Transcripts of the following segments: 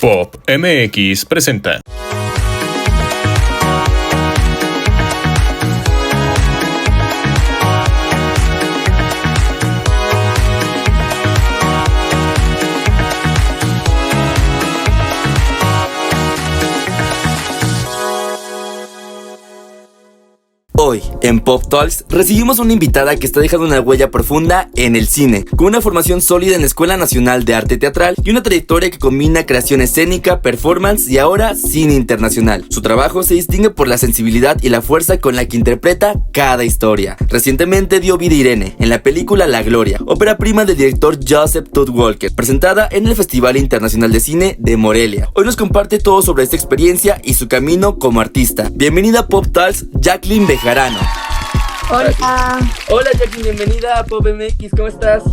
Pop MX presenta. Hoy, en Pop Talks, recibimos una invitada que está dejando una huella profunda en el cine, con una formación sólida en la Escuela Nacional de Arte Teatral y una trayectoria que combina creación escénica, performance y ahora cine internacional. Su trabajo se distingue por la sensibilidad y la fuerza con la que interpreta cada historia. Recientemente dio vida a Irene en la película La Gloria, ópera prima del director Joseph Todd Walker, presentada en el Festival Internacional de Cine de Morelia. Hoy nos comparte todo sobre esta experiencia y su camino como artista. Bienvenida a Pop Talks, Jacqueline Bejarano. Hola Jacqueline, bienvenida a Pop MX, ¿cómo estás?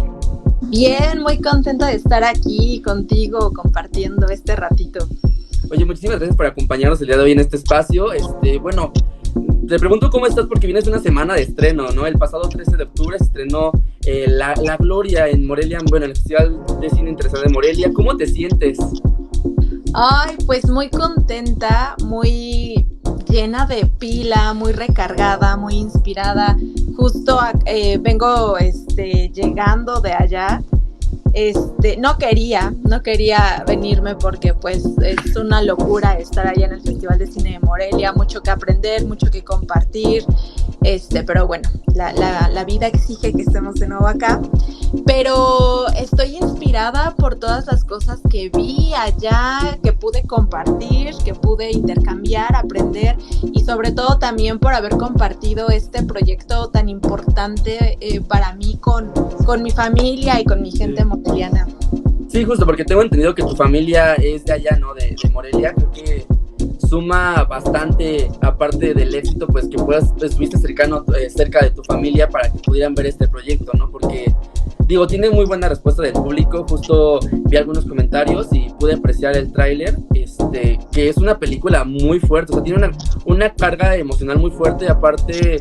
Bien, muy contenta de estar aquí contigo compartiendo este ratito. Oye, muchísimas gracias por acompañarnos el día de hoy en este espacio. Bueno, te pregunto cómo estás porque vienes de una semana de estreno, ¿no? El pasado 13 de octubre se estrenó La Gloria en Morelia, bueno, en el Festival de Cine Internacional de Morelia. ¿Cómo te sientes? Ay, pues muy contenta, muy llena de pila, muy recargada, muy inspirada. Justo vengo llegando de allá. No quería venirme porque pues es una locura estar allá en el Festival de Cine de Morelia, mucho que aprender, mucho que compartir, pero bueno, la vida exige que estemos de nuevo acá, pero estoy inspirada por todas las cosas que vi allá, que pude compartir, que pude intercambiar, aprender y sobre todo también por haber compartido este proyecto tan importante para mí con mi familia y con mi gente moreliana. Sí, justo, porque tengo entendido que tu familia es de allá, ¿no? De Morelia. Creo que suma bastante, aparte del éxito, pues que estuviste cerca de tu familia para que pudieran ver este proyecto, ¿no? Porque, tiene muy buena respuesta del público. Justo vi algunos comentarios y pude apreciar el tráiler, que es una película muy fuerte, o sea, tiene una carga emocional muy fuerte, aparte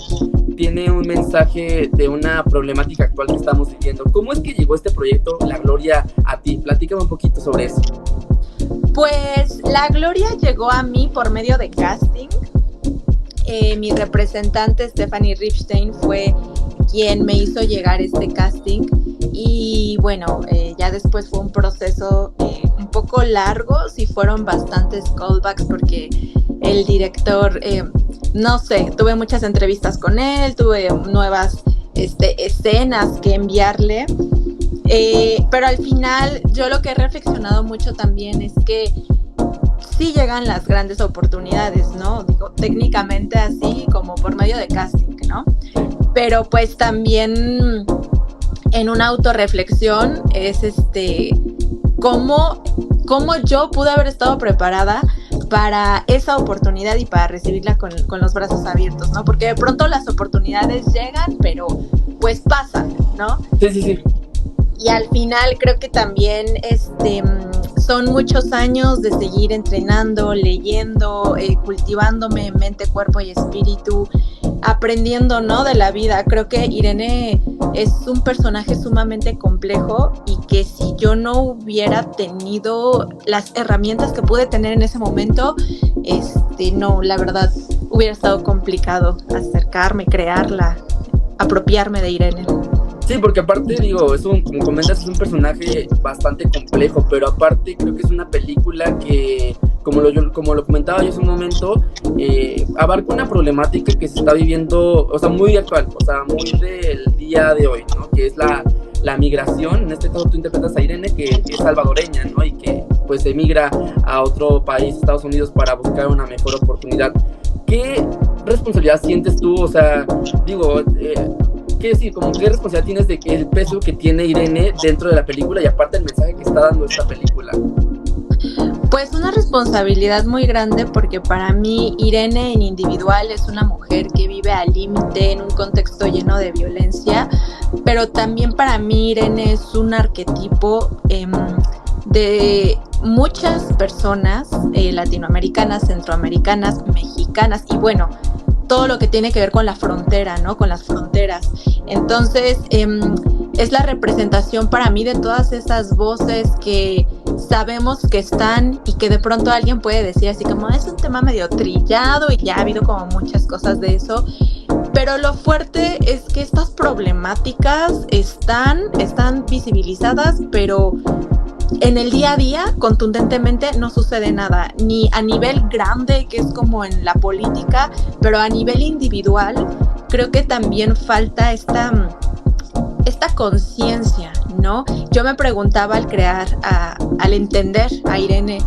tiene un mensaje de una problemática actual que estamos viviendo. ¿Cómo es que llegó este proyecto, La Gloria, a ti? Platícame un poquito sobre eso. Pues La Gloria llegó a mí por medio de casting. Mi representante Stephanie Ripstein fue quien me hizo llegar este casting y bueno, ya después fue un proceso un poco largo, sí fueron bastantes callbacks porque el director, tuve muchas entrevistas con él, tuve nuevas escenas que enviarle. Pero al final yo lo que he reflexionado mucho también es que sí llegan las grandes oportunidades, ¿no? Técnicamente así como por medio de casting, ¿no? Pero pues también en una autorreflexión es cómo yo pude haber estado preparada para esa oportunidad y para recibirla con los brazos abiertos, ¿no? Porque de pronto las oportunidades llegan, pero pues pasan, ¿no? Sí. Y al final creo que también son muchos años de seguir entrenando, leyendo, cultivándome en mente, cuerpo y espíritu, aprendiendo, ¿no? De la vida. Creo que Irene es un personaje sumamente complejo y que si yo no hubiera tenido las herramientas que pude tener en ese momento, no, la verdad, hubiera estado complicado acercarme, crearla, apropiarme de Irene. Sí, porque aparte, como comentas, es un personaje bastante complejo, pero aparte creo que es una película que, como lo comentaba yo hace un momento, abarca una problemática que se está viviendo, o sea, muy actual, o sea, muy del día de hoy, ¿no? Que es la migración. En este caso tú interpretas a Irene, que es salvadoreña, ¿no? Y que pues emigra a otro país, Estados Unidos, para buscar una mejor oportunidad. ¿Qué responsabilidad sientes tú? O sea, ¿qué responsabilidad tienes de que el peso que tiene Irene dentro de la película y aparte el mensaje que está dando esta película? Pues una responsabilidad muy grande porque para mí Irene en individual es una mujer que vive al límite en un contexto lleno de violencia, pero también para mí Irene es un arquetipo de muchas personas latinoamericanas, centroamericanas, mexicanas y bueno, todo lo que tiene que ver con la frontera, ¿no? Con las fronteras. Entonces, es la representación para mí de todas esas voces que sabemos que están y que de pronto alguien puede decir así como es un tema medio trillado y ya ha habido como muchas cosas de eso, pero lo fuerte es que estas problemáticas están visibilizadas, pero en el día a día contundentemente no sucede nada, ni a nivel grande que es como en la política, pero a nivel individual creo que también falta esta conciencia, ¿no? Yo me preguntaba al entender a Irene,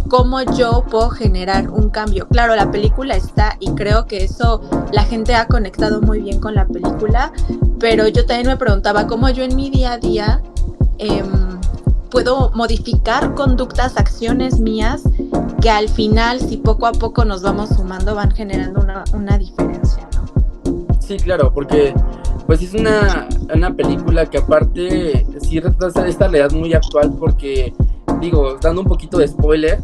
cómo yo puedo generar un cambio. Claro, la película está y creo que eso la gente ha conectado muy bien con la película, pero yo también me preguntaba cómo yo en mi día a día puedo modificar conductas, acciones mías que al final, si poco a poco nos vamos sumando, van generando una diferencia, ¿no? Sí, claro, porque pues es una película que aparte sí retrata esta realidad muy actual, porque digo, dando un poquito de spoiler,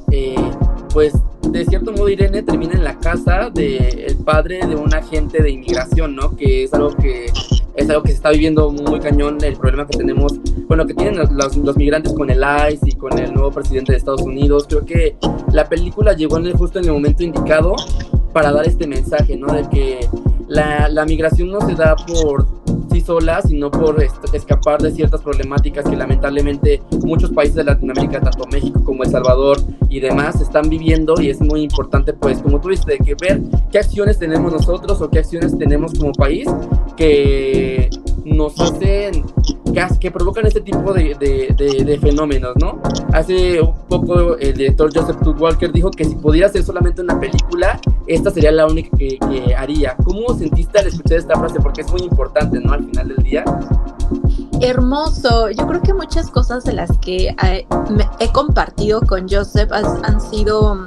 pues de cierto modo Irene termina en la casa del padre de un agente de inmigración, ¿no? Que es algo que se está viviendo muy cañón, el problema que tenemos, bueno, que tienen los migrantes con el ICE y con el nuevo presidente de Estados Unidos. Creo que la película llegó justo en el momento indicado para dar este mensaje, ¿no? De que la migración no se da por sí sola, sino por escapar de ciertas problemáticas que lamentablemente muchos países de Latinoamérica, tanto México como El Salvador y demás, están viviendo, y es muy importante, pues, como tú dices, de que ver qué acciones tenemos nosotros o qué acciones tenemos como país que nos hacen, que provocan este tipo de fenómenos, ¿no? Hace un poco el director Joseph Walker dijo que si pudiera hacer solamente una película, esta sería la única que haría. ¿Cómo sentiste al escuchar esta frase? Porque es muy importante, ¿no? Al final del día. Hermoso. Yo creo que muchas cosas de las que he compartido con Joseph han sido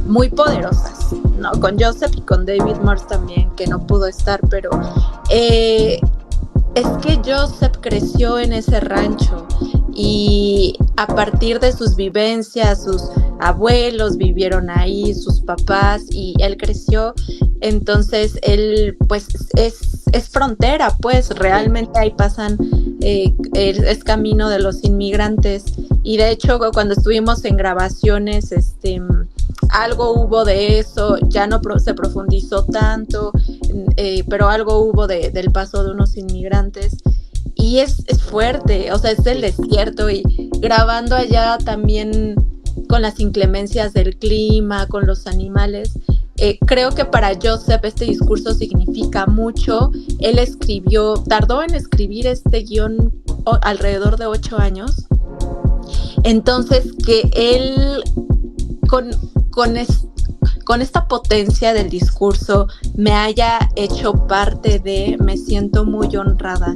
muy poderosas, ¿no? Con Joseph y con David Morse también, que no pudo estar, pero es que Joseph creció en ese rancho y a partir de sus vivencias, sus abuelos vivieron ahí, sus papás, y él creció. Entonces él pues es frontera, pues realmente ahí pasan, es camino de los inmigrantes, y de hecho cuando estuvimos en grabaciones algo hubo de eso, ya no se profundizó tanto, pero algo hubo del paso de unos inmigrantes, y es fuerte, o sea, es el desierto, y grabando allá también con las inclemencias del clima, con los animales. Creo que para Joseph este discurso significa mucho. Él tardó en escribir este guión alrededor de 8 años. Entonces, que él con esta potencia del discurso me haya hecho parte me siento muy honrada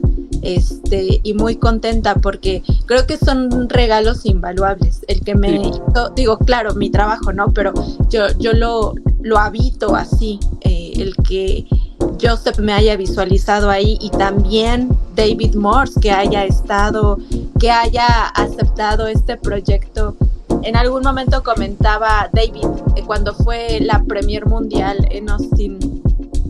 y muy contenta, porque creo que son regalos invaluables el que me hizo, digo, claro, mi trabajo, ¿no? Pero yo lo habito así, el que Joseph me haya visualizado ahí, y también David Morse que haya aceptado este proyecto. En algún momento comentaba David, cuando fue la premier mundial en Austin,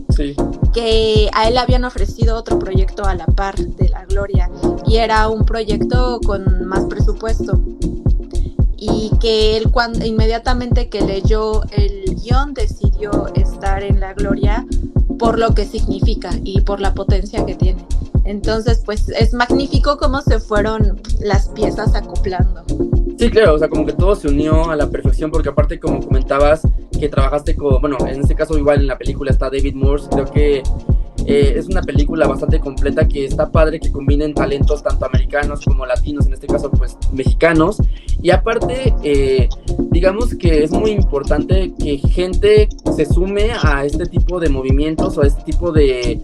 sí, que a él habían ofrecido otro proyecto a la par de La Gloria, y era un proyecto con más presupuesto, y que él inmediatamente que leyó el guión decidió estar en La Gloria por lo que significa y por la potencia que tiene. Entonces, pues es magnífico cómo se fueron las piezas acoplando. Sí, claro, o sea, como que todo se unió a la perfección, porque aparte, como comentabas, que trabajaste bueno, en este caso igual en la película está David Morse, creo que es una película bastante completa, que está padre que combinen talentos tanto americanos como latinos, en este caso pues mexicanos, y aparte digamos que es muy importante que gente se sume a este tipo de movimientos o a este tipo de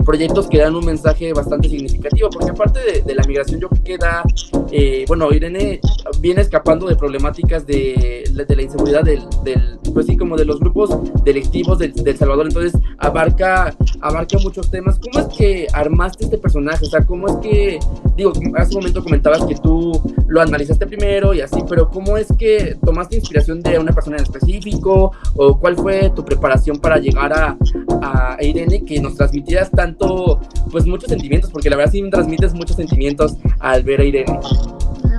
proyectos que dan un mensaje bastante significativo, porque aparte de la migración, yo creo que bueno, Irene viene escapando de problemáticas de la inseguridad pues sí, como de los grupos delictivos del Salvador. Entonces abarca muchos temas. ¿Cómo es que armaste este personaje? O sea, ¿cómo es que, digo, hace un momento comentabas que tú lo analizaste primero y así, pero ¿cómo es que tomaste inspiración de una persona en específico? ¿O cuál fue tu preparación para llegar a Irene, que nos transmitiera transmitías tanto, pues muchos sentimientos, porque la verdad sí transmites muchos sentimientos al ver a Irene.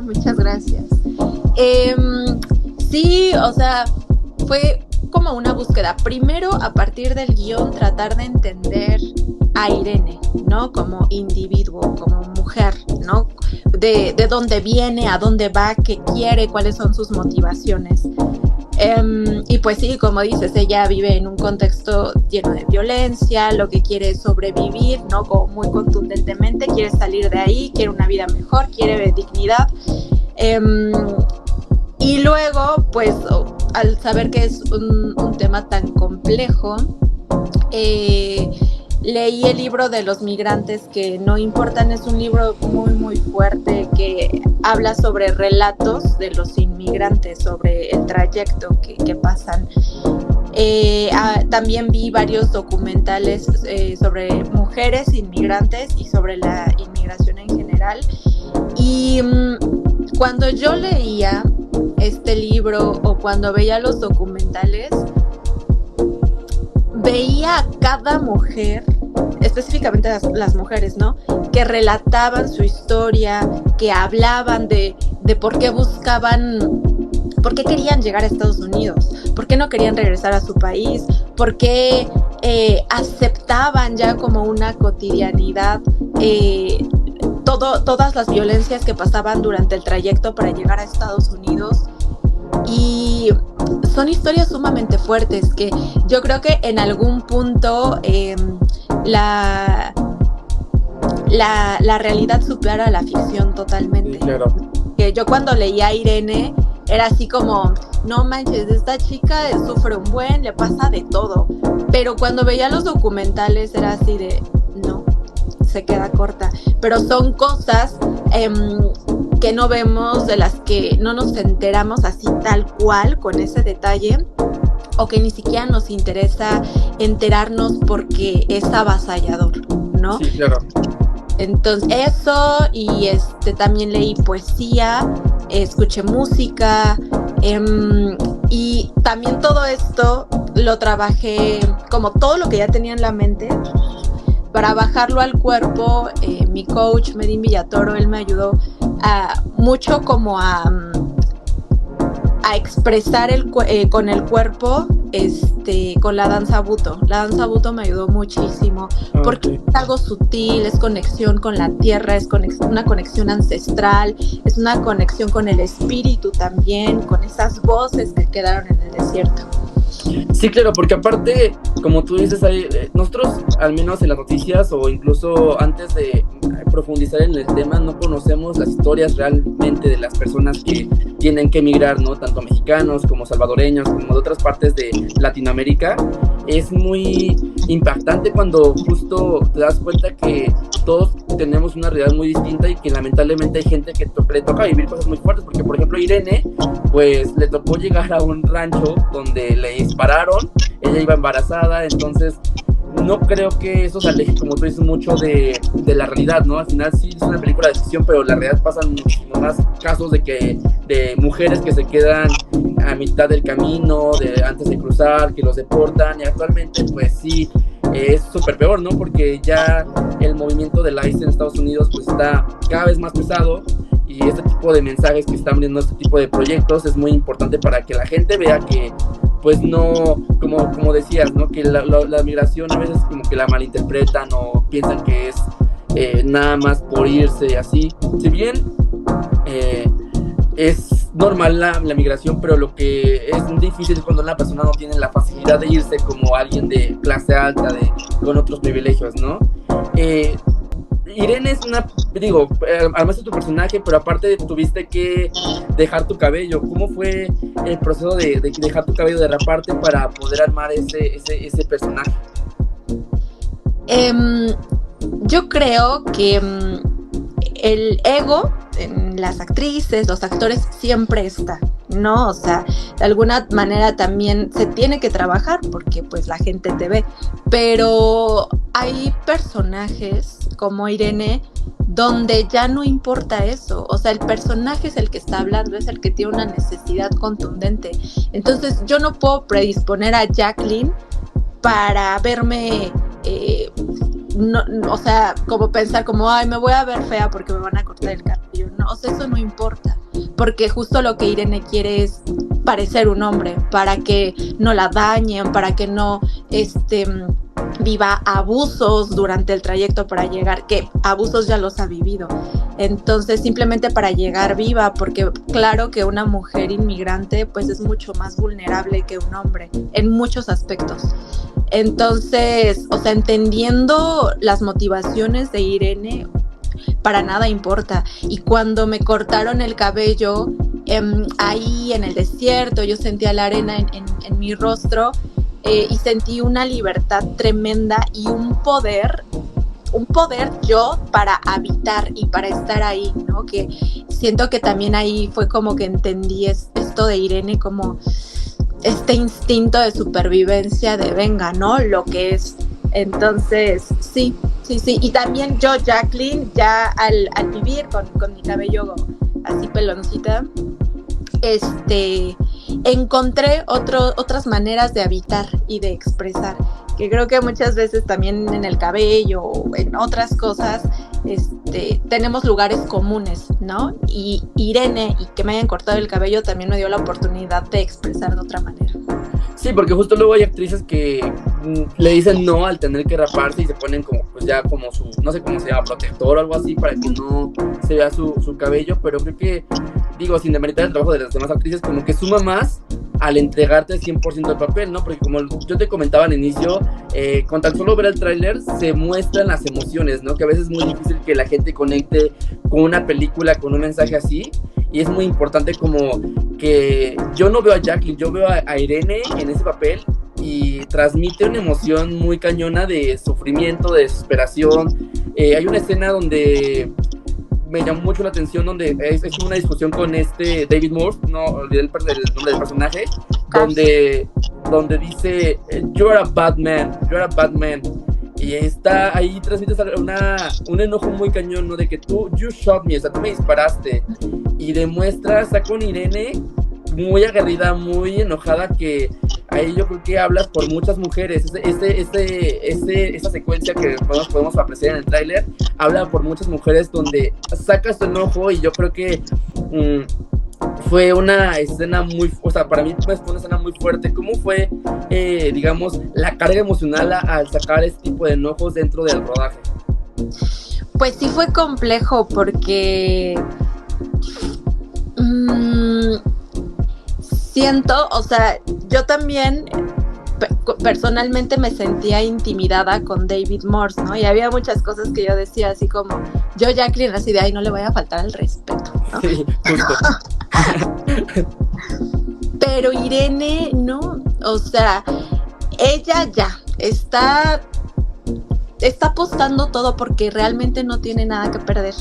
Muchas gracias. Sí, o sea, fue como una búsqueda. Primero, a partir del guión, tratar de entender a Irene, ¿no? Como individuo, como mujer, ¿no? De dónde viene, a dónde va, qué quiere, cuáles son sus motivaciones. Y pues sí, como dices, ella vive en un contexto lleno de violencia, lo que quiere es sobrevivir, ¿no? Como muy contundentemente, quiere salir de ahí, quiere una vida mejor, quiere dignidad. Y luego, pues, al saber que es un tema tan complejo, leí el libro de los migrantes que no importan. Es un libro muy, muy fuerte que habla sobre relatos de los inmigrantes, sobre el trayecto que pasan. También vi varios documentales sobre mujeres inmigrantes y sobre la inmigración en general. Y cuando yo leía este libro o cuando veía los documentales, veía a cada mujer, específicamente las mujeres, ¿no? Que relataban su historia, que hablaban de por qué buscaban, por qué querían llegar a Estados Unidos, por qué no querían regresar a su país, por qué aceptaban ya como una cotidianidad todas las violencias que pasaban durante el trayecto para llegar a Estados Unidos. Y son historias sumamente fuertes que yo creo que en algún punto la realidad supera la ficción totalmente. Sí, claro. Que yo cuando leía a Irene era así como, no manches, esta chica sufre un buen, le pasa de todo. Pero cuando veía los documentales era así de, no, se queda corta. Pero son cosas que no vemos, de las que no nos enteramos así tal cual, con ese detalle, o que ni siquiera nos interesa enterarnos porque es avasallador, ¿no? Sí, claro. Entonces eso, y también leí poesía, escuché música, y también todo esto lo trabajé, como todo lo que ya tenía en la mente, para bajarlo al cuerpo. Mi coach Medin Villatoro, él me ayudó mucho como a expresar con el cuerpo, con la danza buto. La danza buto me ayudó muchísimo, porque es algo sutil, es conexión con la tierra, es una conexión ancestral, es una conexión con el espíritu también, con esas voces que quedaron en el desierto. Sí, claro, porque aparte, como tú dices, nosotros, al menos en las noticias o incluso antes de profundizar en el tema, no conocemos las historias realmente de las personas que tienen que emigrar, ¿no? Tanto mexicanos como salvadoreños, como de otras partes de Latinoamérica. Es muy impactante cuando justo te das cuenta que todos tenemos una realidad muy distinta y que lamentablemente hay gente que le toca vivir cosas muy fuertes, porque por ejemplo Irene, pues le tocó llegar a un rancho donde le dispararon, ella iba embarazada, entonces no creo que eso se aleje, como tú dices, mucho de la realidad, ¿no? Al final sí es una película de ficción, pero en la realidad pasan muchísimos más casos de mujeres que se quedan a mitad del camino, antes de cruzar, que los deportan, y actualmente pues sí, es súper peor, ¿no? Porque ya el movimiento del ICE en Estados Unidos pues está cada vez más pesado, y este tipo de mensajes que están viendo este tipo de proyectos es muy importante para que la gente vea que pues no, como decías, ¿no? Que la migración a veces como que la malinterpretan o piensan que es nada más por irse así. Si bien es normal la migración, pero lo que es difícil es cuando una persona no tiene la facilidad de irse como alguien de clase alta, con otros privilegios, ¿no? Irene es además de tu personaje, pero aparte tuviste que dejar tu cabello. ¿Cómo fue el proceso de dejar tu cabello, de raparte para poder armar ese personaje? Yo creo que el ego en las actrices, los actores, siempre está, ¿no? O sea, de alguna manera también se tiene que trabajar porque pues la gente te ve, pero hay personajes como Irene donde ya no importa eso. O sea, el personaje es el que está hablando, es el que tiene una necesidad contundente. Entonces yo no puedo predisponer a Jacqueline para verme no, o sea, como pensar como, ay, me voy a ver fea porque me van a cortar el cabello. No, o sea, eso no importa, porque justo lo que Irene quiere es parecer un hombre, para que no la dañen, para que no, viva abusos durante el trayecto para llegar, que abusos ya los ha vivido. Entonces, simplemente para llegar viva, porque claro que una mujer inmigrante pues es mucho más vulnerable que un hombre en muchos aspectos. Entonces, o sea, entendiendo las motivaciones de Irene, para nada importa. Y cuando me cortaron el cabello, ahí en el desierto, yo sentía la arena en mi rostro, y sentí una libertad tremenda y un poder yo para habitar y para estar ahí, ¿no? Que siento que también ahí fue como que entendí esto de Irene, como este instinto de supervivencia de venga, ¿no? Lo que es. Entonces, sí. Y también yo, Jacqueline, ya al vivir con mi cabello así peloncita, encontré otras maneras de habitar y de expresar, que creo que muchas veces también en el cabello o en otras cosas tenemos lugares comunes, ¿no? Y Irene, y que me hayan cortado el cabello, también me dio la oportunidad de expresar de otra manera. Sí, porque justo luego hay actrices que le dicen no al tener que raparse y se ponen como, pues ya como su, no sé cómo se llama, protector o algo así para que no se vea su cabello, pero creo que, digo, sin demeritar el trabajo de las demás actrices, como que suma más al entregarte el 100% del papel, ¿no? Porque como yo te comentaba al inicio, con tan solo ver el tráiler se muestran las emociones, ¿no? Que a veces es muy difícil que la gente conecte con una película, con un mensaje así, y es muy importante como que yo no veo a Jacqueline, yo veo a Irene en ese papel y transmite una emoción muy cañona de sufrimiento, de desesperación. Hay una escena donde me llamó mucho la atención, donde es una discusión con David Morse, no olvidé el nombre del personaje, donde dice you're a bad man, y está ahí, transmites un enojo muy cañón, ¿no? De que you shot me, o sea, tú me disparaste, y está con Irene muy aguerrida, muy enojada, que ahí yo creo que hablas por muchas mujeres. Esa secuencia que podemos apreciar en el tráiler habla por muchas mujeres, donde sacas tu enojo, y yo creo que fue una escena para mí fue una escena muy fuerte. ¿Cómo fue, digamos, la carga emocional al sacar este tipo de enojos dentro del rodaje? Pues sí fue complejo, porque siento, o sea, yo también personalmente me sentía intimidada con David Morse, ¿no? Y había muchas cosas que yo decía así como, yo Jacqueline, así de, ay, no le voy a faltar al respeto, ¿no? Sí, justo. Pero Irene, no, o sea, ella ya está apostando todo porque realmente no tiene nada que perder.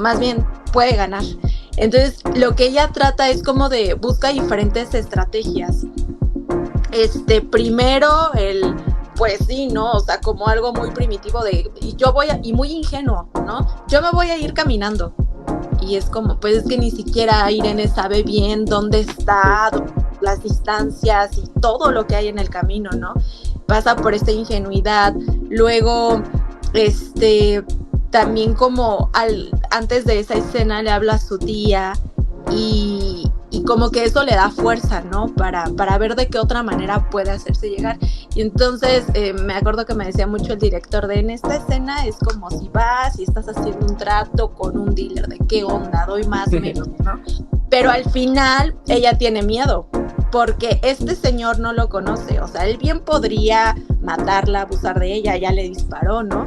Más bien, puede ganar. Entonces, lo que ella trata es como de busca diferentes estrategias. Primero, pues sí, ¿no? O sea, como algo muy primitivo y muy ingenuo, ¿no? Yo me voy a ir caminando. Y es como, pues es que ni siquiera Irene sabe bien dónde está, las distancias y todo lo que hay en el camino, ¿no? Pasa por esta ingenuidad. Luego, también como antes de esa escena le habla a su tía y como que eso le da fuerza, ¿no? Para ver de qué otra manera puede hacerse llegar. Y entonces me acuerdo que me decía mucho el director en esta escena es como si vas y estás haciendo un trato con un dealer, de qué onda, doy más, menos, ¿no? Pero al final ella tiene miedo, porque este señor no lo conoce, o sea, él bien podría matarla, abusar de ella, ya le disparó, ¿no?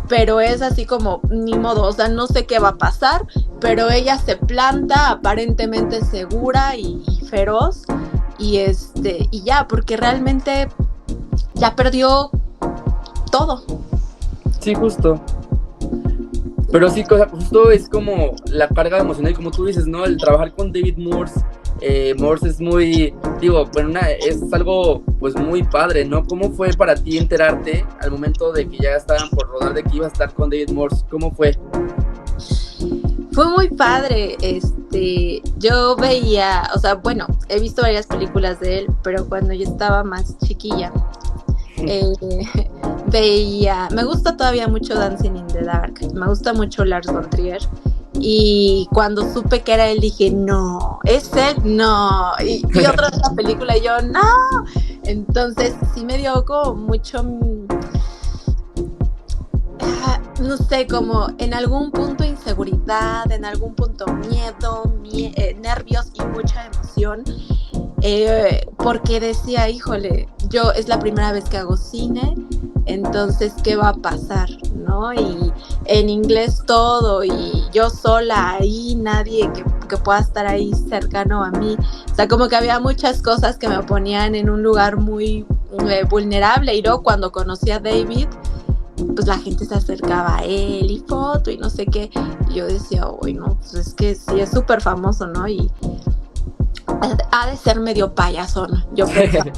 Pero es así como, ni modo, o sea, no sé qué va a pasar, pero ella se planta aparentemente segura y feroz, y ya, porque realmente ya perdió todo. Sí, justo. Pero sí, justo es como la carga emocional, como tú dices, ¿no? El trabajar con David Morse. Morse es muy, es algo pues muy padre, ¿no? ¿Cómo fue para ti enterarte al momento de que ya estaban por rodar de que ibas a estar con David Morse? ¿Cómo fue? Fue muy padre, yo veía, o sea, bueno, he visto varias películas de él, pero cuando yo estaba más chiquilla, me gusta todavía mucho Dancing in the Dark, me gusta mucho Lars von Trier, y cuando supe que era él dije, no, es él, no, y otra vez la película y yo, no, entonces sí me dio como mucho, no sé, como en algún punto inseguridad, en algún punto miedo, nervios y mucha emoción, porque decía, híjole, es la primera vez que hago cine, entonces ¿qué va a pasar? ¿No? Y en inglés todo, y yo sola ahí, nadie que pueda estar ahí cercano a mí, o sea, como que había muchas cosas que me ponían en un lugar muy vulnerable, y luego cuando conocí a David, pues la gente se acercaba a él y foto y no sé qué, y yo decía, uy, no, pues es que sí es súper famoso, ¿no? Y ha de ser medio payasón, yo pensaba.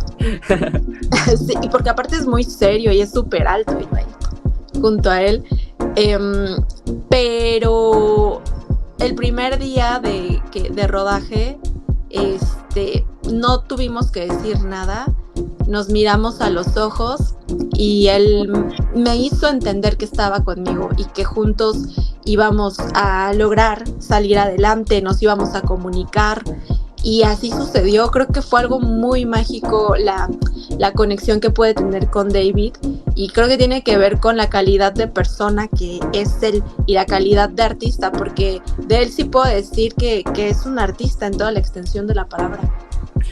Sí, porque aparte es muy serio y es súper alto, y ahí, junto a él, pero el primer día de rodaje, no tuvimos que decir nada, nos miramos a los ojos y él me hizo entender que estaba conmigo y que juntos íbamos a lograr salir adelante, nos íbamos a comunicar, y así sucedió. Creo que fue algo muy mágico la conexión que puede tener con David, y creo que tiene que ver con la calidad de persona que es él y la calidad de artista, porque de él sí puedo decir que es un artista en toda la extensión de la palabra.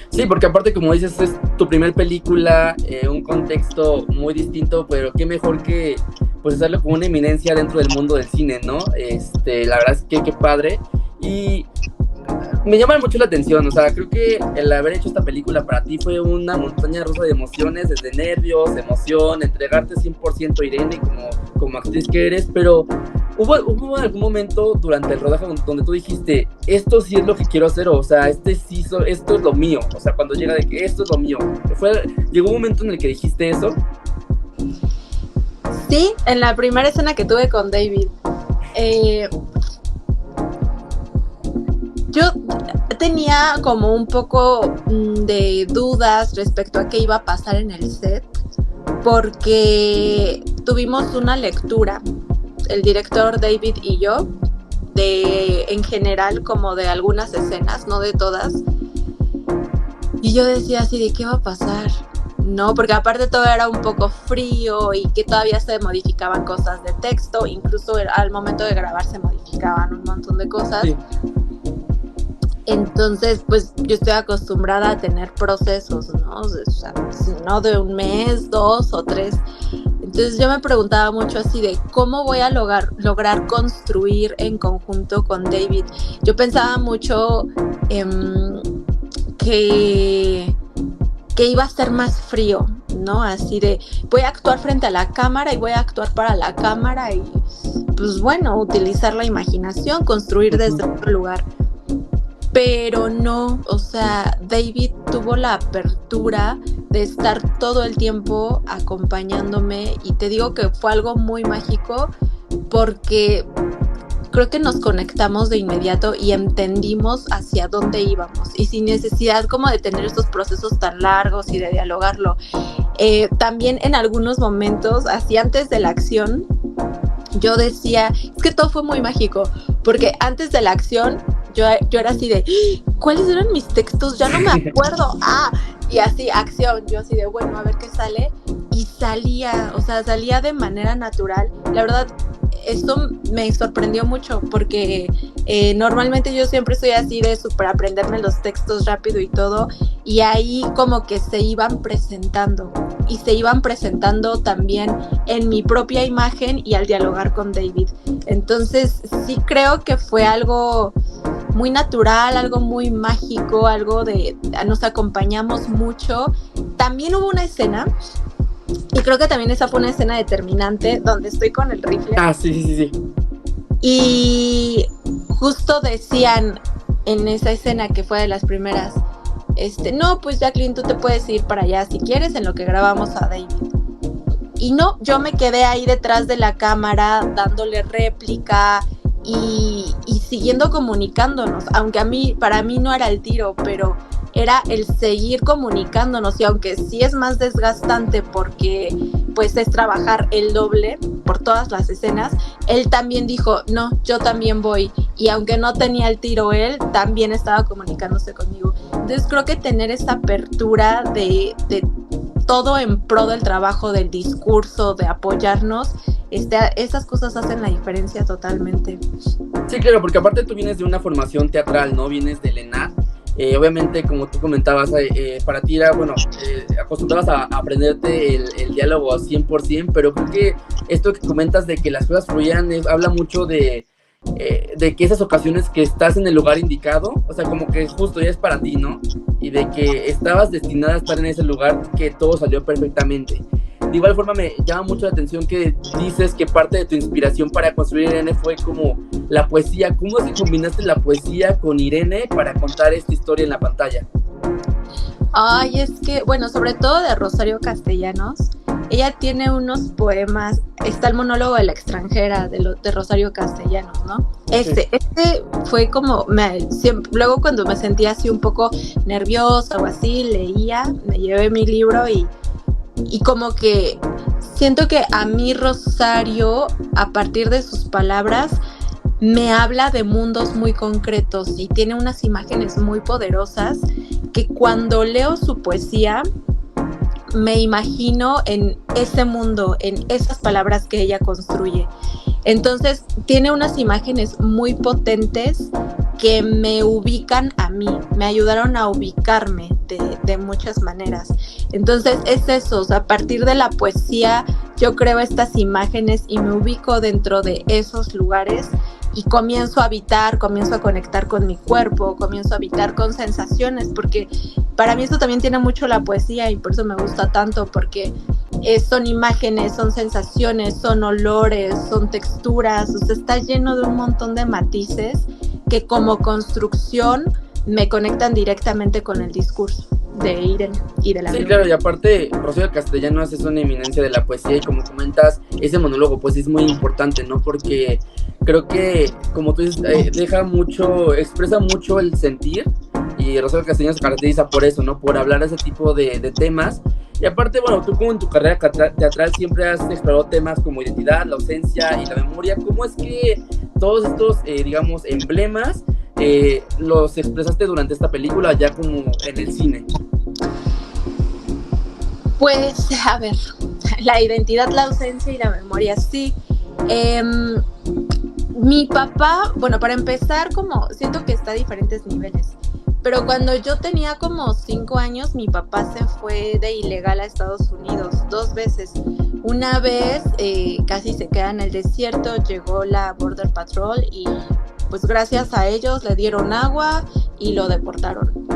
Sí, porque aparte, como dices, es tu primer película, un contexto muy distinto, pero qué mejor que pues hacerlo como una eminencia dentro del mundo del cine, ¿no? La verdad es que qué padre, y me llama mucho la atención, o sea, creo que el haber hecho esta película para ti fue una montaña rusa de emociones, desde nervios, emoción, entregarte 100% a Irene como actriz que eres, pero ¿hubo algún momento durante el rodaje donde tú dijiste, esto sí es lo que quiero hacer, o sea, esto es lo mío, o sea, cuando llega de que esto es lo mío, llegó un momento en el que dijiste eso? Sí, en la primera escena que tuve con David, yo tenía como un poco de dudas respecto a qué iba a pasar en el set, porque tuvimos una lectura, el director David y yo, en general como de algunas escenas, no de todas, y yo decía así, ¿de qué va a pasar? No, porque aparte todo era un poco frío y que todavía se modificaban cosas de texto, incluso al momento de grabar se modificaban un montón de cosas. Sí. Entonces, pues yo estoy acostumbrada a tener procesos, ¿no? O sea, si no de un mes, 2 o 3. Entonces yo me preguntaba mucho así de cómo voy a lograr construir en conjunto con David. Yo pensaba mucho que iba a ser más frío, ¿no? Así de voy a actuar frente a la cámara y voy a actuar para la cámara y pues bueno, utilizar la imaginación, construir desde otro lugar. Pero no, o sea, David tuvo la apertura de estar todo el tiempo acompañándome, y te digo que fue algo muy mágico porque creo que nos conectamos de inmediato y entendimos hacia dónde íbamos, y sin necesidad como de tener estos procesos tan largos y de dialogarlo. También en algunos momentos, así antes de la acción, yo decía, es que todo fue muy mágico, porque antes de la acción yo era así de, ¿cuáles eran mis textos? Ya no me acuerdo. Y así, acción, yo así de, bueno, a ver qué sale. Y salía, o sea, salía de manera natural. La verdad, esto me sorprendió mucho porque normalmente yo siempre soy así de súper aprenderme los textos rápido y todo, y ahí como que se iban presentando, y se iban presentando también en mi propia imagen y al dialogar con David. Entonces sí creo que fue algo muy natural, algo muy mágico, algo de nos acompañamos mucho. También hubo una escena, y creo que también esa fue una escena determinante, donde estoy con el rifle. Sí. Y justo decían en esa escena, que fue de las primeras, no, pues Jacqueline, tú te puedes ir para allá si quieres, en lo que grabamos a David. Y no, yo me quedé ahí detrás de la cámara, dándole réplica y siguiendo comunicándonos, aunque para mí no era el tiro, pero era el seguir comunicándonos, y aunque sí es más desgastante porque pues es trabajar el doble por todas las escenas, él también dijo, no, yo también voy, y aunque no tenía el tiro él, también estaba comunicándose conmigo. Entonces creo que tener esa apertura de todo en pro del trabajo, del discurso, de apoyarnos, esas cosas hacen la diferencia totalmente. Sí, claro, porque aparte tú vienes de una formación teatral, ¿no? Vienes del ENAD. Obviamente, como tú comentabas, para ti era, acostumbrabas a aprenderte el diálogo 100%, pero creo que esto que comentas de que las cosas fluyan habla mucho de que esas ocasiones que estás en el lugar indicado, o sea, como que justo ya es para ti, ¿no? Y de que estabas destinada a estar en ese lugar, que todo salió perfectamente. De igual forma me llama mucho la atención que dices que parte de tu inspiración para construir Irene fue como la poesía. ¿Cómo es que combinaste la poesía con Irene para contar esta historia en la pantalla? Ay, es que, bueno, sobre todo de Rosario Castellanos, ella tiene unos poemas, está el monólogo de la extranjera de Rosario Castellanos, ¿no? Este fue como, luego cuando me sentía así un poco nerviosa o así, leía, me llevé mi libro y como que siento que a mí Rosario, a partir de sus palabras, me habla de mundos muy concretos y tiene unas imágenes muy poderosas que cuando leo su poesía me imagino en ese mundo, en esas palabras que ella construye. Entonces tiene unas imágenes muy potentes que me ubican a mí, me ayudaron a ubicarme de muchas maneras. Entonces es eso, o sea, a partir de la poesía yo creo estas imágenes y me ubico dentro de esos lugares y comienzo a habitar, comienzo a conectar con mi cuerpo, comienzo a habitar con sensaciones, porque para mí esto también tiene mucho la poesía y por eso me gusta tanto, porque son imágenes, son sensaciones, son olores, son texturas, o sea, está lleno de un montón de matices que como construcción me conectan directamente con el discurso de Irene y de la Sí, claro, y aparte Rosario Castellanos es una eminencia de la poesía y como comentas, ese monólogo pues es muy importante, ¿no? Porque creo que, como tú dices, expresa mucho el sentir y Rosario Castellanos se caracteriza por eso, ¿no? Por hablar de ese tipo de temas. Y aparte, bueno, tú como en tu carrera teatral siempre has explorado temas como identidad, la ausencia y la memoria. ¿Cómo es que todos estos, digamos, emblemas los expresaste durante esta película ya como en el cine? Pues, a ver, la identidad, la ausencia y la memoria, sí. Mi papá, bueno, para empezar, como siento que está a diferentes niveles, pero cuando yo tenía como 5 años, mi papá se fue de ilegal a Estados Unidos 2 veces. Una vez casi se queda en el desierto, llegó la Border Patrol y pues gracias a ellos le dieron agua y lo deportaron.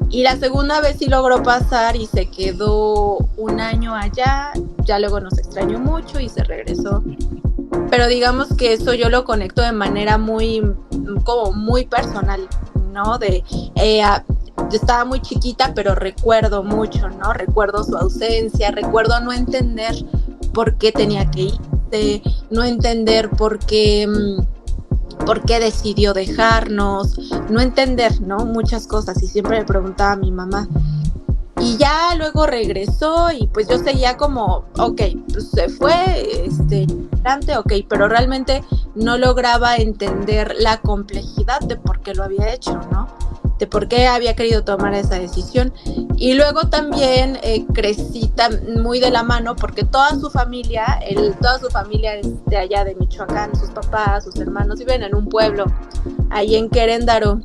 Y la segunda vez sí logró pasar y se quedó 1 año allá, ya luego nos extrañó mucho y se regresó. Pero digamos que eso yo lo conecto de manera muy personal, ¿no? Yo estaba muy chiquita, pero recuerdo mucho, ¿no? Recuerdo su ausencia, recuerdo no entender por qué tenía que irse, no entender por qué decidió dejarnos, no entender, ¿no? Muchas cosas, y siempre le preguntaba a mi mamá. Y ya luego regresó y pues yo seguía como, ok, pues se fue, ok, pero realmente no lograba entender la complejidad de por qué lo había hecho, ¿no? De por qué había querido tomar esa decisión. Y luego también crecí muy de la mano porque toda su familia es de allá de Michoacán, sus papás, sus hermanos viven en un pueblo, ahí en Queréndaro,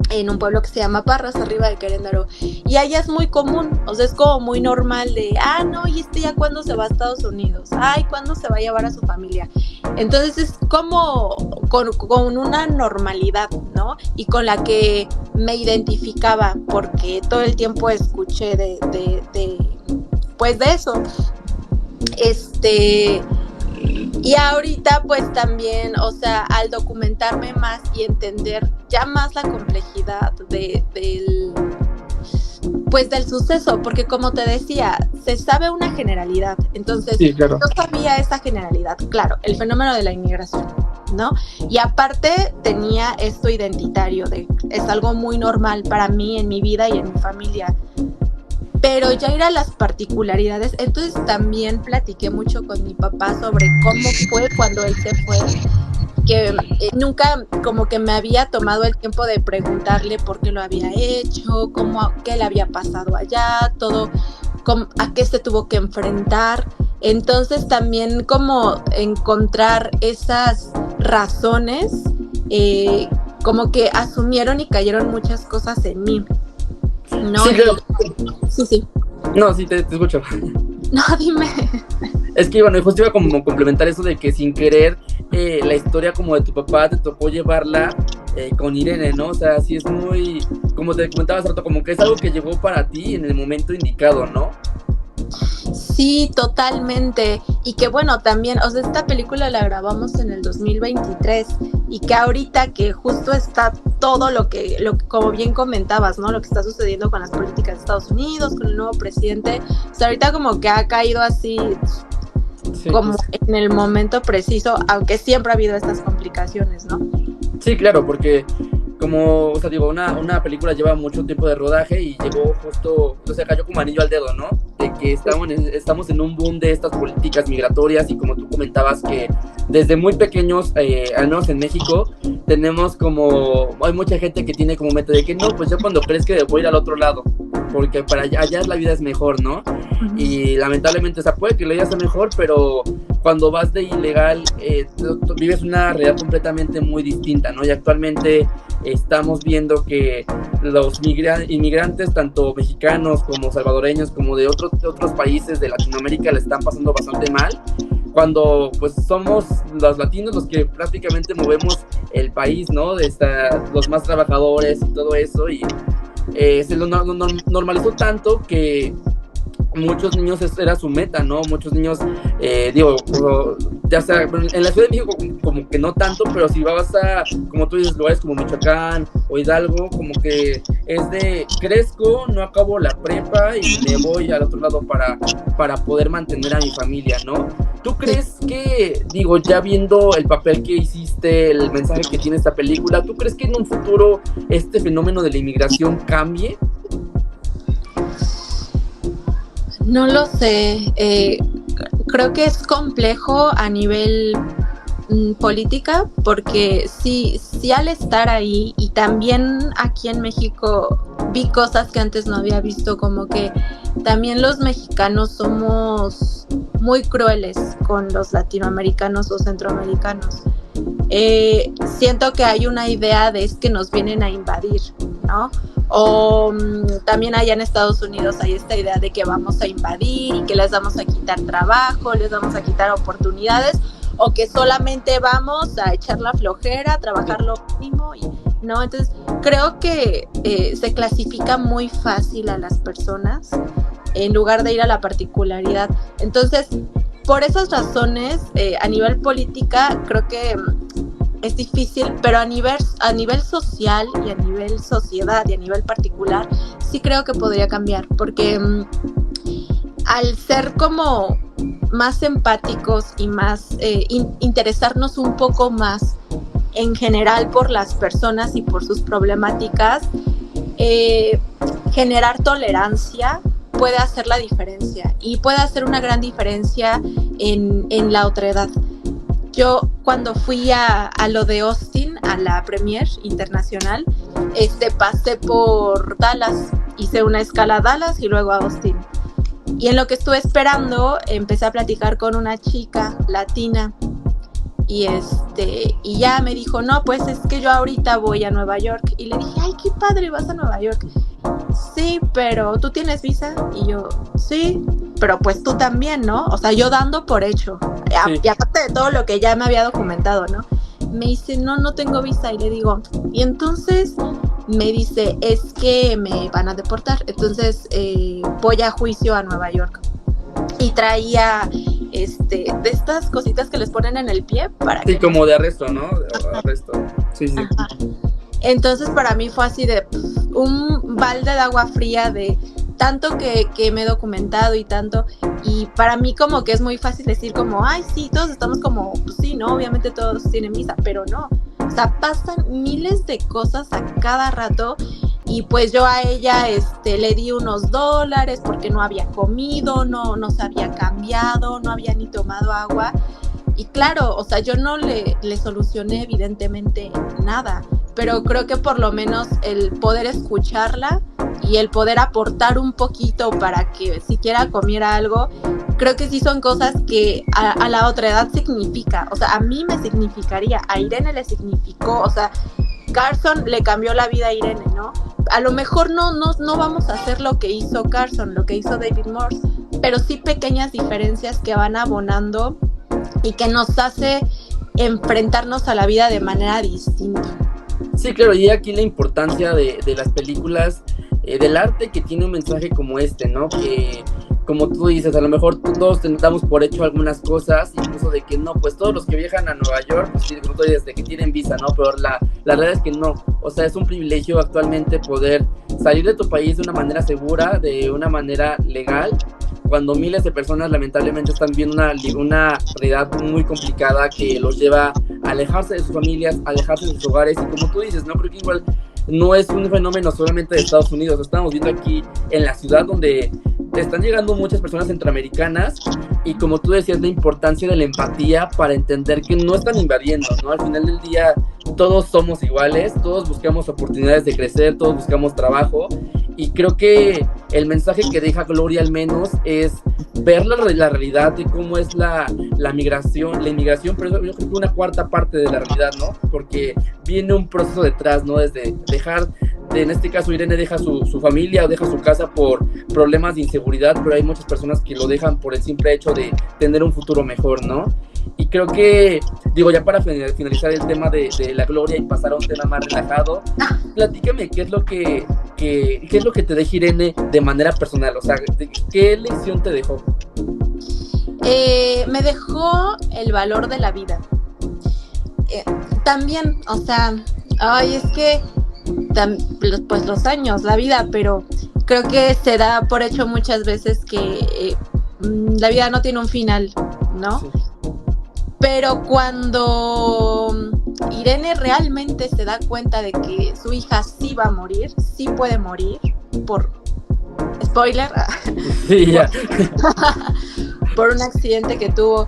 en un pueblo que se llama Parras, arriba de Queréndaro, y allá es muy común, o sea, es como muy normal de, no, y ya cuándo se va a Estados Unidos, cuándo se va a llevar a su familia. Entonces es como con una normalidad, ¿no? Y con la que me identificaba, porque todo el tiempo escuché de eso. Y ahorita pues también, o sea, al documentarme más y entender ya más la complejidad del suceso, porque como te decía, se sabe una generalidad, entonces sí, claro. Yo sabía esa generalidad, claro, el fenómeno de la inmigración, ¿no? Y aparte tenía esto identitario, es algo muy normal para mí en mi vida y en mi familia. pero ya ir a las particularidades, entonces también platiqué mucho con mi papá sobre cómo fue cuando él se fue, que nunca como que me había tomado el tiempo de preguntarle por qué lo había hecho, qué le había pasado allá, todo, a qué se tuvo que enfrentar. Entonces también como encontrar esas razones, como que asumieron y cayeron muchas cosas en mí, ¿no? Sí, claro. Sí. No, sí, te escucho. No, dime. Es que, bueno, justo iba como a complementar eso de que sin querer la historia como de tu papá te tocó llevarla con Irene, ¿no? O sea, sí es muy, como te comentaba hace rato, como que es algo que llegó para ti en el momento indicado, ¿no? Sí, totalmente. Y que bueno, también, o sea, esta película la grabamos en el 2023 y que ahorita que justo está todo lo que como bien comentabas, ¿no? Lo que está sucediendo con las políticas de Estados Unidos, con el nuevo presidente, o sea, ahorita como que ha caído así Sí, como en el momento preciso, aunque siempre ha habido estas complicaciones, ¿no? Sí, claro, porque como, o sea, digo, una película lleva mucho tiempo de rodaje y llegó justo, o sea, cayó como anillo al dedo, ¿no? De que estamos en un boom de estas políticas migratorias y como tú comentabas que desde muy pequeños, al menos en México, tenemos como, hay mucha gente que tiene como meta de que no, pues yo cuando crezca voy a ir al otro lado, porque para allá la vida es mejor, ¿no? Y lamentablemente, o sea, puede que la vida sea mejor, pero cuando vas de ilegal, tú vives una realidad completamente muy distinta, ¿no? Y actualmente estamos viendo que los inmigrantes, tanto mexicanos como salvadoreños, como de otros países de Latinoamérica, le están pasando bastante mal, cuando pues somos los latinos los que prácticamente movemos el país, ¿no? Los más trabajadores y todo eso, y se lo normalizó tanto que muchos niños era su meta, ¿no? Muchos niños, ya sea, en la Ciudad de México como que no tanto, pero si vas a, como tú dices, lugares como Michoacán o Hidalgo, como que es de, crezco, no acabo la prepa y me voy al otro lado para poder mantener a mi familia, ¿no? ¿Tú crees que, ya viendo el papel que hiciste, el mensaje que tiene esta película, ¿tú crees que en un futuro este fenómeno de la inmigración cambie? No lo sé, creo que es complejo a nivel política, porque sí al estar ahí y también aquí en México vi cosas que antes no había visto, como que también los mexicanos somos muy crueles con los latinoamericanos o centroamericanos. Siento que hay una idea de es que nos vienen a invadir, ¿no? O también allá en Estados Unidos hay esta idea de que vamos a invadir y que les vamos a quitar trabajo, les vamos a quitar oportunidades, o que solamente vamos a echar la flojera, a trabajar lo mínimo, ¿no? Entonces creo que se clasifica muy fácil a las personas en lugar de ir a la particularidad. Entonces, por esas razones, a nivel política, creo que es difícil, pero a nivel social y a nivel sociedad y a nivel particular, sí creo que podría cambiar, porque al ser como más empáticos y más interesarnos un poco más en general por las personas y por sus problemáticas, generar tolerancia puede hacer la diferencia y puede hacer una gran diferencia en la otredad. Yo cuando fui a lo de Austin, a la Premier Internacional, pasé por Dallas, hice una escala a Dallas y luego a Austin. Y en lo que estuve esperando, empecé a platicar con una chica latina y ya me dijo, no, pues es que yo ahorita voy a Nueva York. Y le dije, ay, qué padre, vas a Nueva York. Sí, pero ¿tú tienes visa? Y yo, sí, pero pues tú también, ¿no? O sea, yo dando por hecho. Sí. Y aparte de todo lo que ya me había documentado, ¿no? Me dice, no tengo visa. Y le digo, y entonces me dice, es que me van a deportar. Entonces voy a juicio a Nueva York. Y traía de estas cositas que les ponen en el pie para sí, como de arresto, ¿no? De arresto. Sí. Ajá. Entonces para mí fue así de un balde de agua fría de tanto que me he documentado y tanto, y para mí como que es muy fácil decir como, ay sí, todos estamos como, pues sí, ¿no? Obviamente todos tienen visa, pero no, o sea, pasan miles de cosas a cada rato y pues yo a ella le di unos $, porque no había comido, no se había cambiado, no había ni tomado agua. Y claro, o sea, yo no le solucioné evidentemente nada, pero creo que por lo menos el poder escucharla y el poder aportar un poquito para que siquiera comiera algo, creo que sí son cosas que a la otra edad significa. O sea, a mí me significaría, a Irene le significó, o sea, Carson le cambió la vida a Irene, ¿no? A lo mejor no vamos a hacer lo que hizo Carson, lo que hizo David Morse, pero sí pequeñas diferencias que van abonando y que nos hace enfrentarnos a la vida de manera distinta. Sí, claro, y aquí la importancia de las películas, del arte que tiene un mensaje como ¿no? Que, como tú dices, a lo mejor todos damos por hecho algunas cosas, incluso de que no, pues todos los que viajan a Nueva York, pues como tú dices, de que tienen visa, ¿no? Pero la realidad es que no, o sea, es un privilegio actualmente poder salir de tu país de una manera segura, de una manera legal, cuando miles de personas lamentablemente están viviendo una realidad muy complicada que los lleva a alejarse de sus familias, a alejarse de sus hogares, y como tú dices, no creo que igual no es un fenómeno solamente de Estados Unidos, lo estamos viendo aquí en la ciudad donde están llegando muchas personas centroamericanas, y como tú decías, la importancia de la empatía para entender que no están invadiendo, ¿no? Al final del día todos somos iguales, todos buscamos oportunidades de crecer, todos buscamos trabajo, y creo que el mensaje que deja Gloria al menos es ver la realidad de cómo es la inmigración, pero yo creo que una cuarta parte de la realidad, ¿no? Porque viene un proceso detrás, ¿no? Desde dejar, en este caso Irene deja su familia o deja su casa por problemas de inseguridad, pero hay muchas personas que lo dejan por el simple hecho de tener un futuro mejor, ¿no? Y creo que, digo, ya para finalizar el tema de la Gloria y pasar a un tema más relajado, platícame qué es lo que te deja Irene de manera personal, o sea, ¿qué lección te dejó? Me dejó el valor de la vida. También, o sea, es que pues los años, la vida, pero creo que se da por hecho muchas veces que la vida no tiene un final, ¿no? Sí. Pero cuando Irene realmente se da cuenta de que su hija sí va a morir, sí puede morir, por spoiler, sí, ya. por un accidente que tuvo,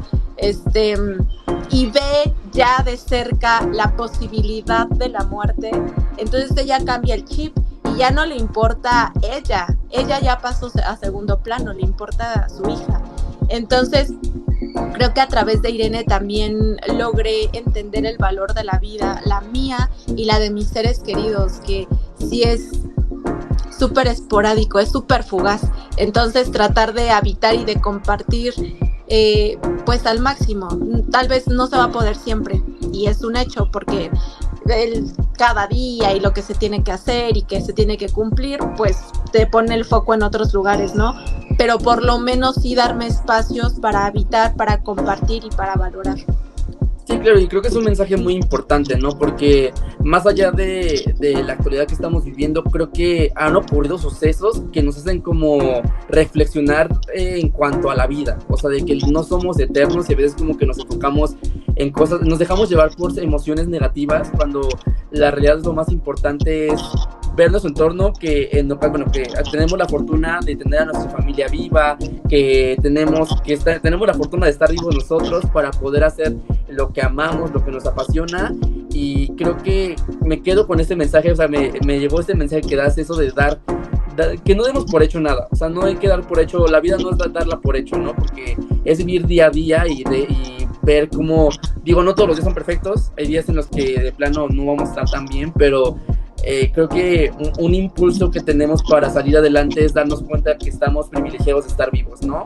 y ve ya de cerca la posibilidad de la muerte, entonces ella cambia el chip y ya no le importa ella ya pasó a segundo plano, le importa a su hija. Entonces creo que a través de Irene también logré entender el valor de la vida, la mía y la de mis seres queridos, que sí es súper esporádico, es súper fugaz. Entonces tratar de habitar y de compartir pues al máximo. Tal vez no se va a poder siempre, y es un hecho, porque cada día y lo que se tiene que hacer y que se tiene que cumplir, pues te pone el foco en otros lugares, ¿no? Pero por lo menos sí darme espacios para habitar, para compartir y para valorar. Sí, claro, y creo que es un mensaje muy importante, ¿no? Porque más allá de la actualidad que estamos viviendo, creo que han ocurrido sucesos que nos hacen como reflexionar en cuanto a la vida, o sea, de que no somos eternos, y a veces como que nos enfocamos en cosas, nos dejamos llevar por emociones negativas, cuando la realidad lo más importante es ver nuestro entorno, que tenemos la fortuna de tener a nuestra familia viva, que tenemos la fortuna de estar vivos nosotros para poder hacer lo que amamos, lo que nos apasiona. Y creo que me quedo con este mensaje, o sea, me llegó este mensaje que das, eso de dar, que no demos por hecho nada, o sea, no hay que dar por hecho, la vida no es darla por hecho, ¿no? Porque es vivir día a día y ver cómo, digo, no todos los días son perfectos, hay días en los que de plano no vamos a estar tan bien, pero creo que un impulso que tenemos para salir adelante es darnos cuenta que estamos privilegiados de estar vivos, ¿no?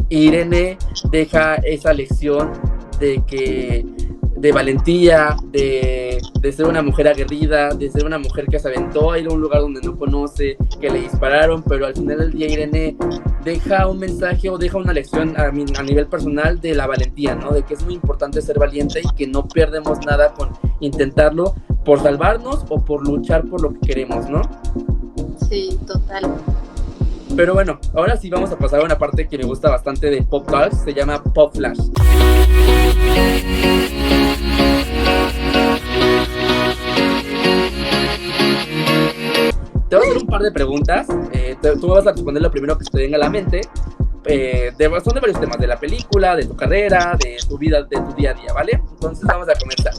Irene deja esa lección de valentía, de ser una mujer aguerrida, de ser una mujer que se aventó a ir a un lugar donde no conoce, que le dispararon, pero al final del día Irene deja un mensaje o deja una lección a nivel personal de la valentía, ¿no? De que es muy importante ser valiente y que no perdemos nada con intentarlo, por salvarnos o por luchar por lo que queremos, ¿no? Sí, total. Pero bueno, ahora sí vamos a pasar a una parte que me gusta bastante de Pop Talks, se llama Pop Flash. te voy a hacer un par de preguntas. Tú me vas a responder lo primero que se te venga a la mente. Son de varios temas, de la película, de tu carrera, de tu vida, de tu día a día, ¿vale? Entonces vamos a comenzar.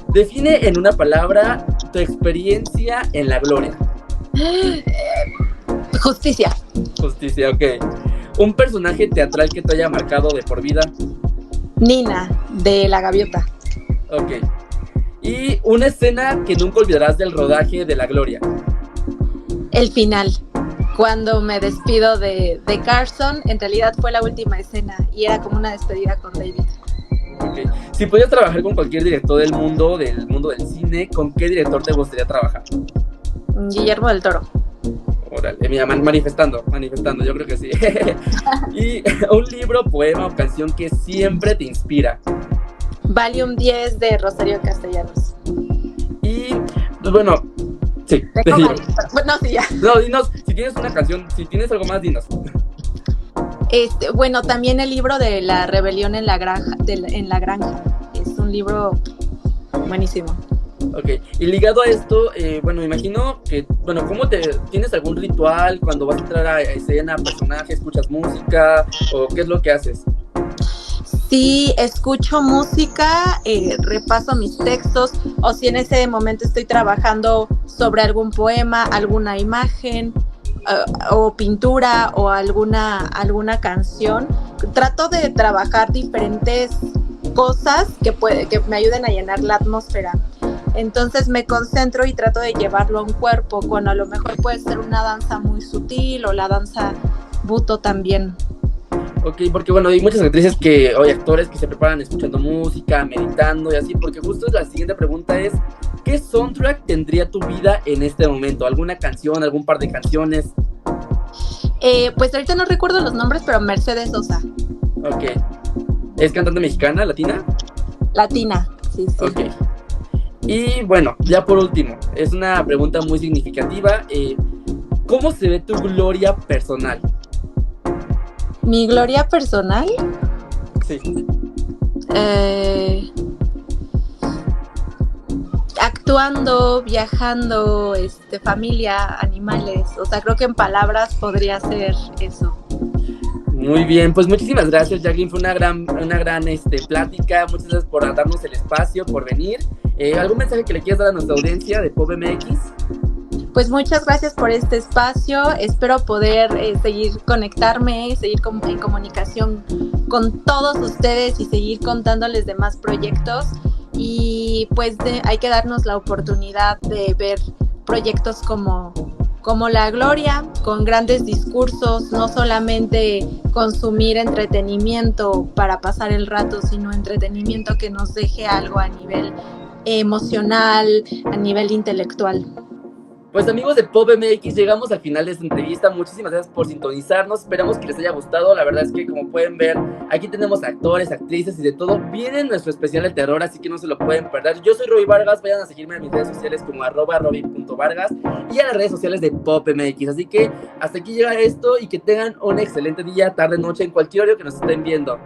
Define en una palabra tu experiencia en la gloria. Justicia. Justicia, ok. Un personaje teatral que te haya marcado de por vida. Nina, de La Gaviota. Ok. Y una escena que nunca olvidarás del rodaje de La Gloria. El final. Cuando me despido de Carson, en realidad fue la última escena y era como una despedida con David. Ok. Si pudieras trabajar con cualquier director del mundo del cine, ¿con qué director te gustaría trabajar? Guillermo del Toro. Órale, mira, manifestando, yo creo que sí. Y un libro, poema o canción que siempre te inspira. Valium 10 de Rosario Castellanos. Y, pues bueno, sí. Bueno, sí, ya. No, dinos, si tienes una canción, si tienes algo más, dinos. Bueno, también el libro de La Rebelión en la Granja, es un libro buenísimo. Ok, y ligado a esto, bueno, me imagino que, bueno, ¿tienes algún ritual cuando vas a entrar a escena, personaje, escuchas música, o qué es lo que haces? Sí, escucho música, repaso mis textos, o si en ese momento estoy trabajando sobre algún poema, alguna imagen, o pintura, o alguna canción, trato de trabajar diferentes cosas que me ayuden a llenar la atmósfera. Entonces me concentro y trato de llevarlo a un cuerpo, cuando a lo mejor puede ser una danza muy sutil o la danza buto también. Ok, porque bueno, hay muchas actrices actores que se preparan escuchando música, meditando y así, porque justo la siguiente pregunta es, ¿qué soundtrack tendría tu vida en este momento? ¿Alguna canción, algún par de canciones? Pues ahorita no recuerdo los nombres, pero Mercedes Sosa. Ok. ¿Es cantante mexicana, latina? Latina, sí. Ok. Y bueno, ya por último, es una pregunta muy significativa. ¿Cómo se ve tu gloria personal? ¿Mi gloria personal? Sí. Actuando, viajando, familia, animales. O sea, creo que en palabras podría ser eso. Muy bien, pues muchísimas gracias, Jacqueline. Fue una gran plática. Muchas gracias por darnos el espacio, por venir. ¿Algún mensaje que le quieras dar a nuestra audiencia de Pop MX? Pues muchas gracias por este espacio. Espero poder seguir conectarme, seguir en comunicación con todos ustedes y seguir contándoles de más proyectos. Y pues hay que darnos la oportunidad de ver proyectos como La Gloria, con grandes discursos, no solamente consumir entretenimiento para pasar el rato, sino entretenimiento que nos deje algo a nivel emocional, a nivel intelectual. Pues amigos de Pop MX, llegamos al final de esta entrevista. Muchísimas gracias por sintonizarnos. Esperamos que les haya gustado. La verdad es que, como pueden ver, aquí tenemos actores, actrices y de todo. Viene nuestro especial de terror, así que no se lo pueden perder. Yo soy Roby Vargas. Vayan a seguirme en mis redes sociales como @roby.vargas y a las redes sociales de Pop MX. Así que hasta aquí llega esto y que tengan un excelente día, tarde, noche, en cualquier horario que nos estén viendo.